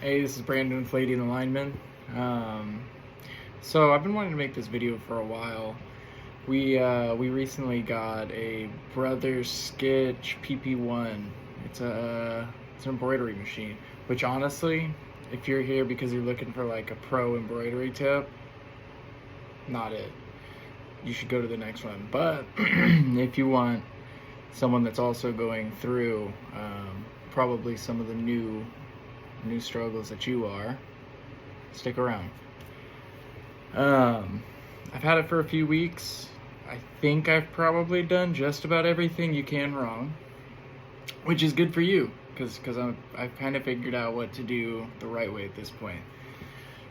Hey, this is Brandon with Ladyandthelineman. So I've been wanting to make this video for a while. We recently got a Brothers Skitch PP1. It's an embroidery machine. Which honestly, if you're here because you're looking for like a pro embroidery tip, not it. You should go to the next one. But if you want someone that's also going through probably some of the new struggles that you are, stick around. I've had it for a few weeks. I think I've probably done just about everything you can wrong, which is good for you because I've kind of figured out what to do the right way at this point.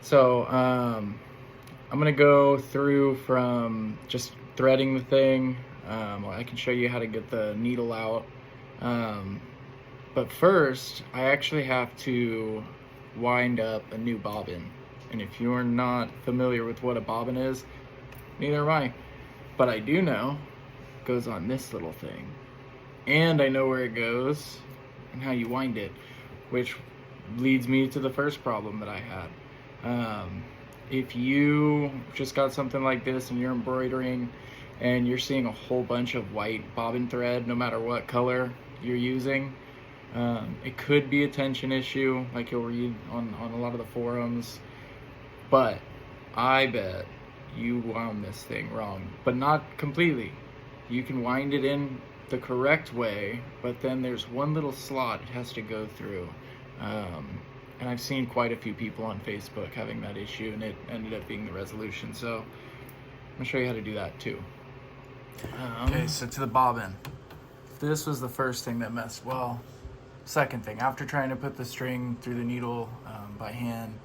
So I'm gonna go through from just threading the thing. I can show you how to get the needle out. But first, I actually have to wind up a new bobbin. And if you're not familiar with what a bobbin is, neither am I. But I do know it goes on this little thing. And I know where it goes and how you wind it, which leads me to the first problem that I had. If you just got something like this and you're embroidering and you're seeing a whole bunch of white bobbin thread, no matter what color you're using, it could be a tension issue, like you'll read on a lot of the forums, but I bet you wound this thing wrong, but not completely. You can wind it in the correct way, but then there's one little slot it has to go through. And I've seen quite a few people on Facebook having that issue, and it ended up being the resolution. So I'm gonna show you how to do that too. Okay, so to the bobbin. This was the first thing that messed, well, second thing. After trying to put the string through the needle by hand,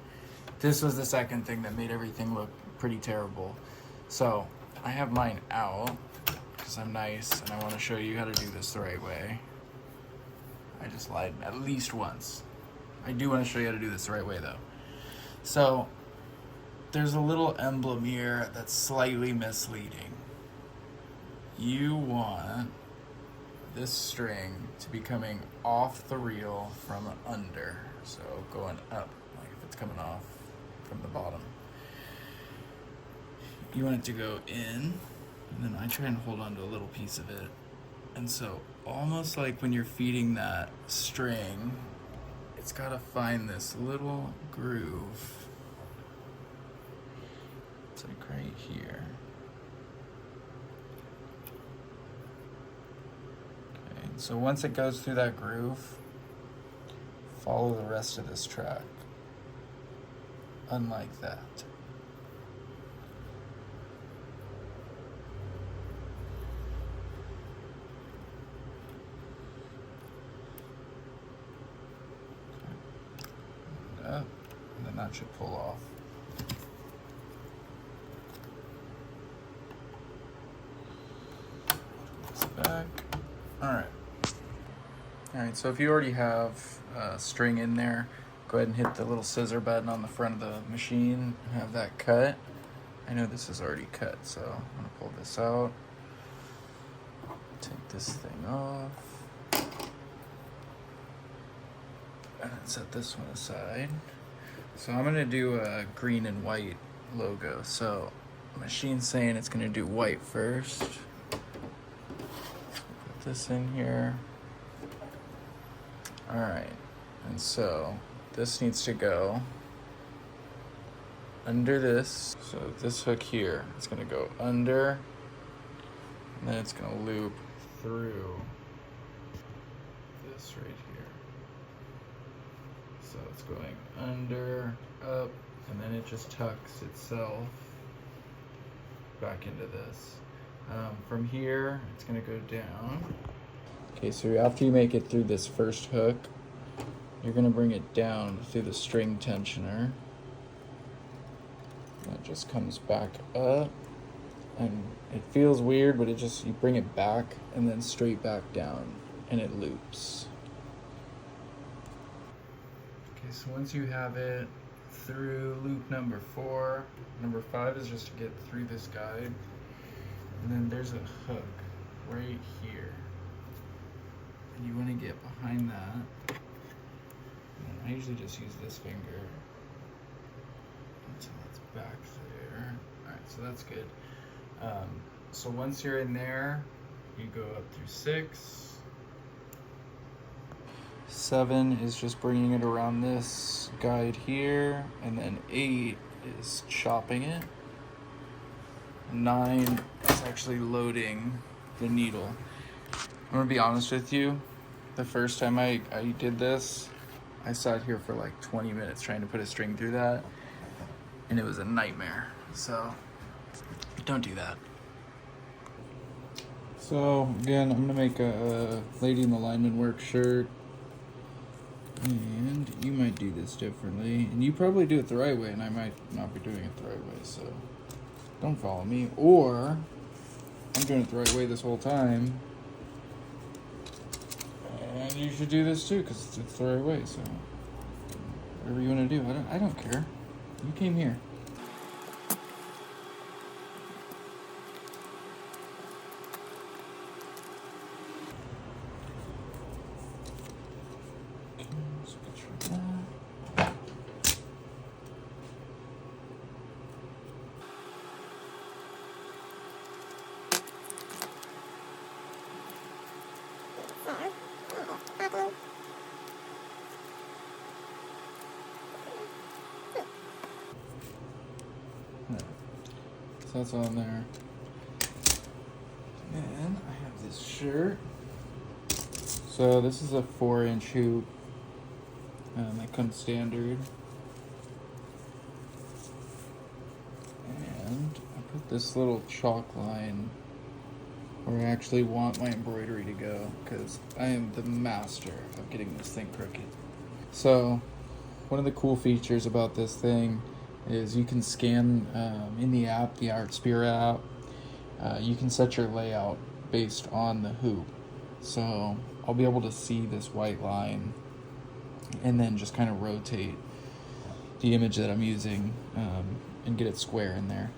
this was the second thing that made everything look pretty terrible. So I have mine out because I'm nice and I want to show you how to do this the right way. I just lied at least once. I do want to show you how to do this the right way though. So there's a little emblem here that's slightly misleading. You want this string to be coming off the reel from under, so going up, like if it's coming off from the bottom. You want it to go in, and then I try and hold on to a little piece of it. And so almost like when you're feeding that string, it's gotta find this little groove. It's like right here. So once it goes through that groove, follow the rest of this track. Unlike that. Okay. Up, and then that should pull off. This back. Alright. Alright, so if you already have string in there, go ahead and hit the little scissor button on the front of the machine and have that cut. I know this is already cut, so I'm going to pull this out. Take this thing off. And set this one aside. So I'm going to do a green and white logo. So the machine's saying it's going to do white first. Put this in here. Alright, and so this needs to go under this. So this hook here, it's going to go under, and then it's going to loop through this right here. So it's going under, up, and then it just tucks itself back into this. From here, it's going to go down. Okay, so after you make it through this first hook, you're going to bring it down through the string tensioner. That just comes back up, and it feels weird, but you bring it back and then straight back down, and it loops. Okay, so once you have it through loop number 4, number 5 is just to get through this guide, and then there's a hook right here. And you want to get behind that and I usually just use this finger until it's back there. Alright, so that's good. So once you're in there, you go up through 6. 7 is just bringing it around this guide here, and then 8 is chopping it. 9 is actually loading the needle. I'm gonna be honest with you, the first time I did this, I sat here for like 20 minutes trying to put a string through that, and it was a nightmare. So don't do that. So again, I'm gonna make a Lady and the Lineman work shirt, and you might do this differently, and you probably do it the right way, and I might not be doing it the right way, so don't follow me. Or I'm doing it the right way this whole time, and you should do this too, because it's the right way. So whatever you want to do, I don't care. You came here. So that's on there. And I have this shirt. So this is a 4-inch hoop. That comes standard. And I put this little chalk line where I actually want my embroidery to go, because I am the master of getting this thing crooked. So one of the cool features about this thing is you can scan in the app, the Artsphere app, you can set your layout based on the hoop. So I'll be able to see this white line and then just kind of rotate the image that I'm using and get it square in there.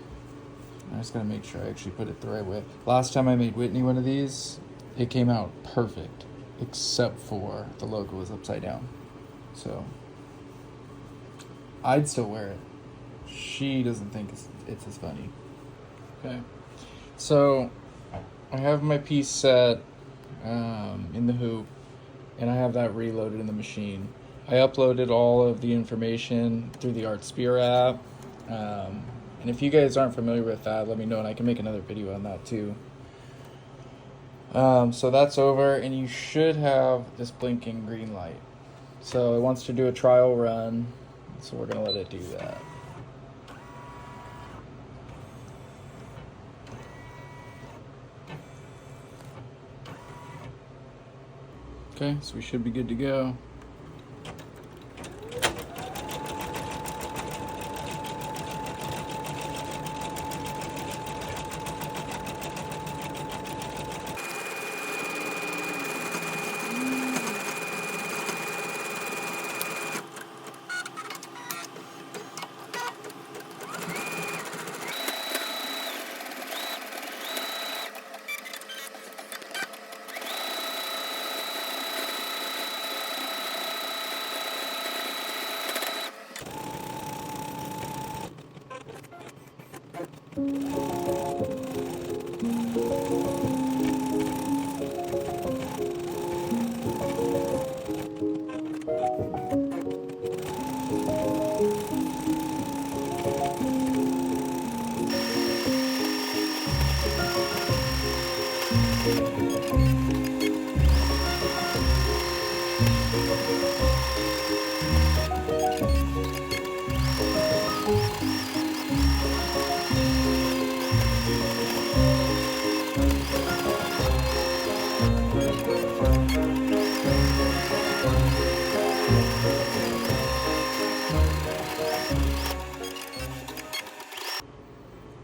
I just gotta make sure I actually put it the right way. Last time I made Whitney one of these, it came out perfect, except for the logo was upside down. So I'd still wear it. She doesn't think it's as funny. Okay, so I have my piece set in the hoop, and I have that reloaded in the machine. I uploaded all of the information through the Artsphere app, and if you guys aren't familiar with that, let me know and I can make another video on that too. So that's over, and you should have this blinking green light. So it wants to do a trial run, so we're gonna let it do that. Okay, so we should be good to go.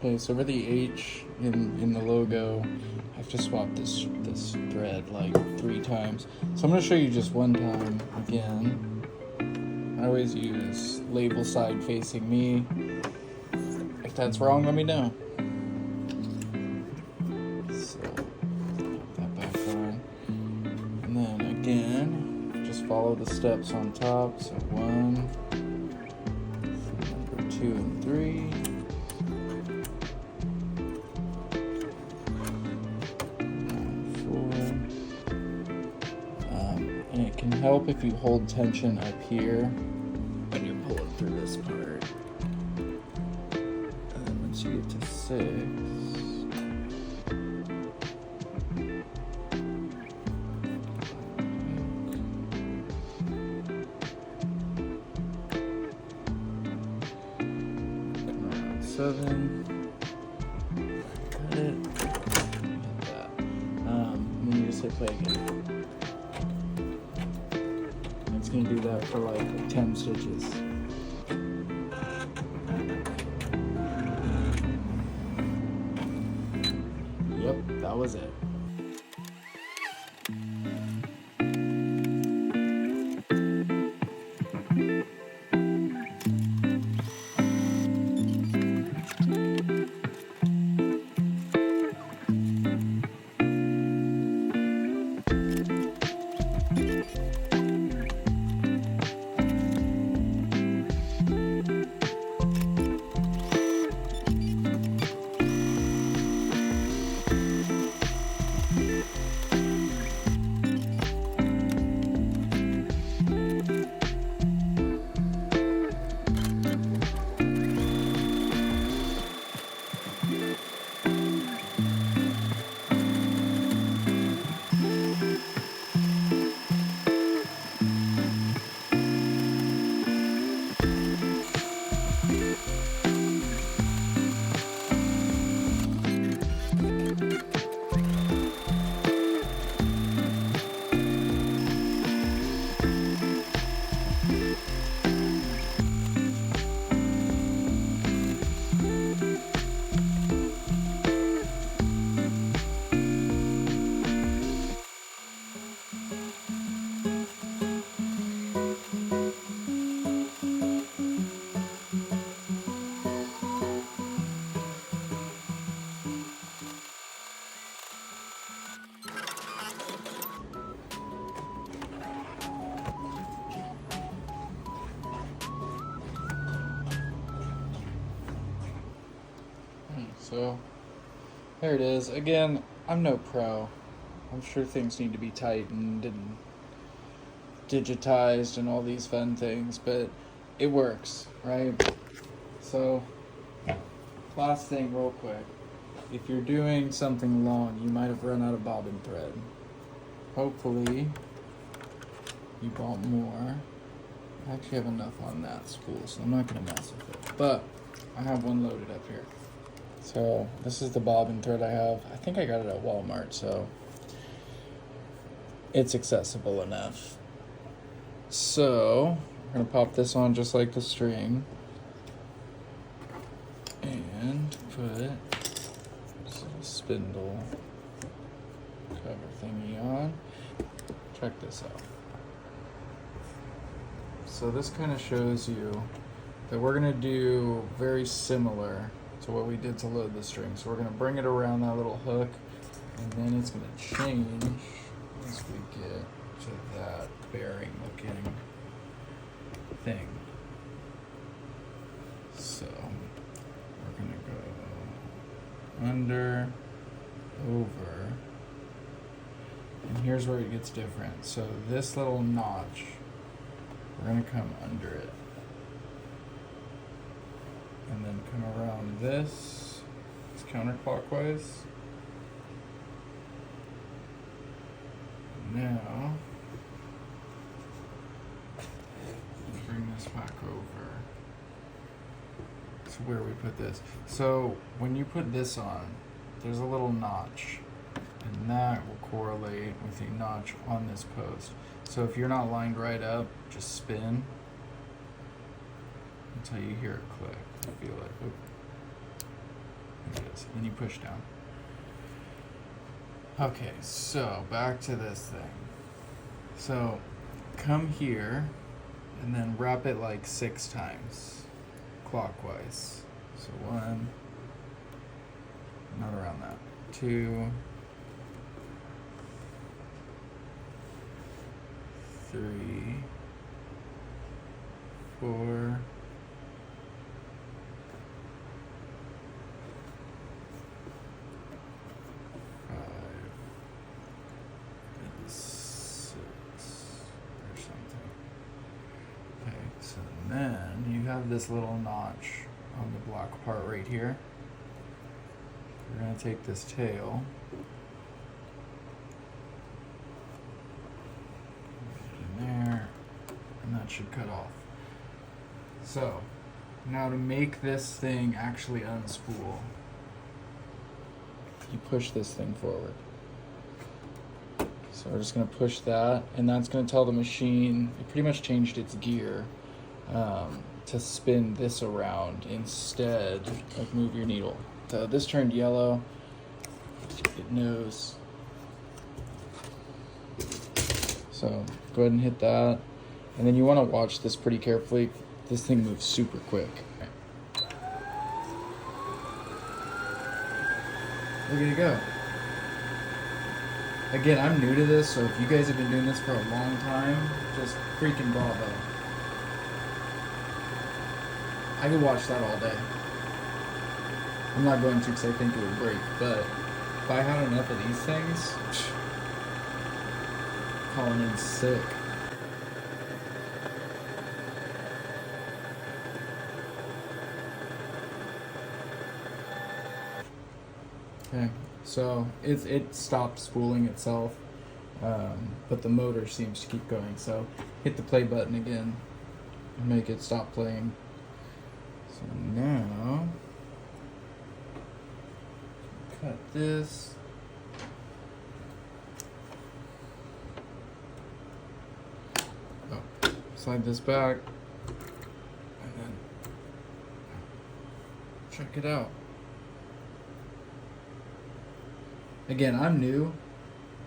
Okay, so for the H in the logo, I have to swap this thread like 3 times. So I'm going to show you just one time again. I always use label side facing me. If that's wrong, let me know. So put that back on. And then again, just follow follow the steps on top. So 1, number 2 and 3. And 4. And it can help if you hold tension up here when you're pulling through this part. And then once you get to 6, cut it, hit that. And then you just hit play again. It's gonna do that for like 10 stitches. Yep, that was it. So there it is. Again, I'm no pro. I'm sure things need to be tightened and digitized and all these fun things, but it works, right? So last thing real quick. If you're doing something long, you might have run out of bobbin thread. Hopefully you bought more. I actually have enough on that spool, so I'm not gonna mess with it. But I have one loaded up here. So this is the bobbin thread I have. I think I got it at Walmart, so it's accessible enough. So we're gonna pop this on just like the string and put this little spindle cover thingy on. Check this out. So this kind of shows you that we're gonna do very similar to what we did to load the string. So we're gonna bring it around that little hook, and then it's gonna change once we get to that bearing looking thing. So we're gonna go under, over, and here's where it gets different. So this little notch, we're gonna come under it. And then come around this. It's counterclockwise. Now, bring this back over to where we put this. So when you put this on, there's a little notch, and that will correlate with a notch on this post. So if you're not lined right up, just spin until you hear it click. You feel it. Oop. There it is. And you push down. Okay, so back to this thing. So come here and then wrap it like 6 times clockwise. So 1, not around that, 2, 3, 4, 5, and 6 or something. Okay, so then you have this little notch on the black part right here. We're going to take this tail, put it in there, and that should cut off. So now to make this thing actually unspool, you push this thing forward. So we're just going to push that, and that's going to tell the machine, it pretty much changed its gear to spin this around instead of move your needle. So this turned yellow, it knows. So go ahead and hit that. And then you want to watch this pretty carefully. This thing moves super quick. Look at it go. Again, I'm new to this, so if you guys have been doing this for a long time, just freaking bravo. I could watch that all day. I'm not going to because I think it would break, but if I had enough of these things, calling in sick. Okay, so it stopped spooling itself, but the motor seems to keep going. So hit the play button again and make it stop playing. So now, cut this. Oh, slide this back, and then check it out. Again, I'm new.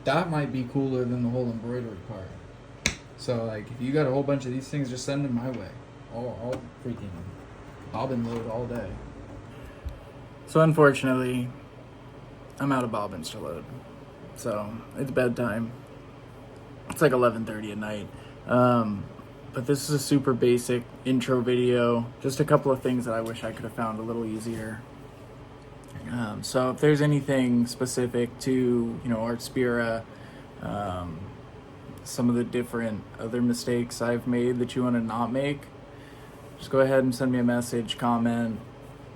That might be cooler than the whole embroidery part. So, like, if you got a whole bunch of these things, just send them my way. I'll freaking bobbin load all day. So, unfortunately, I'm out of bobbins to load. So, it's bedtime. It's like 11:30 at night. But this is a super basic intro video. Just a couple of things that I wish I could have found a little easier. So if there's anything specific to, you know, Art Spira, some of the different other mistakes I've made that you want to not make, just go ahead and send me a message, comment,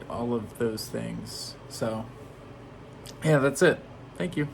all of those things. So yeah, that's it. Thank you.